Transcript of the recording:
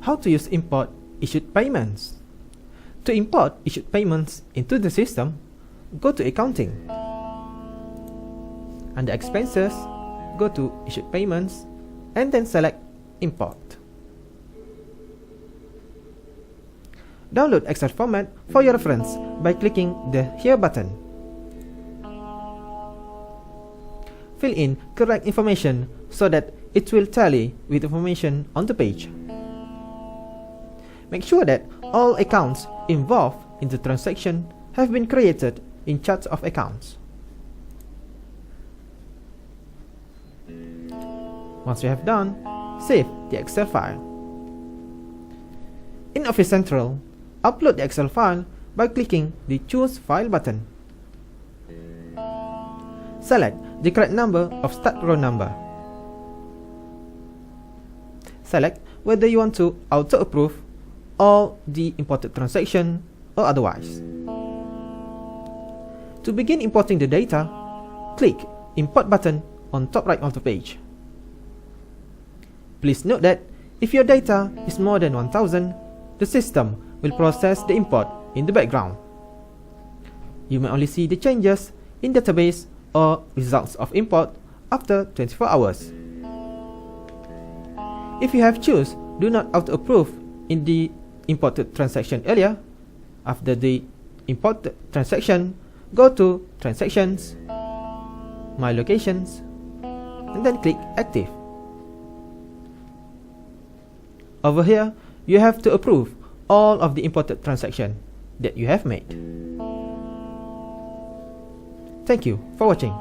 how to use import issued payments. To import issued payments into the system, go to Accounting. Under Expenses, go to Issued Payments and then select Import. Download Excel format for your reference by clicking the Here button. Fill in correct information so that it will tally with information on the page. Make sure that all accounts involved in the transaction have been created in Chart of Accounts. Once you have done, save the Excel file. In OfficeCentral, upload the Excel file by clicking the Choose File button. Select the correct number of start row number. Select whether you want to auto-approve all the imported transaction or otherwise. To begin importing the data, click Import button on top right of the page. Please note that if your data is more than 1000, the system will process the import in the background. You may only see the changes in database or results of import after 24 hours. If you have choose Do Not Auto-Approve in the imported transaction earlier, after the imported transaction, go to Transactions, My Locations, and then click Active. Over here, you have to approve all of the imported transaction that you have made. Thank you for watching.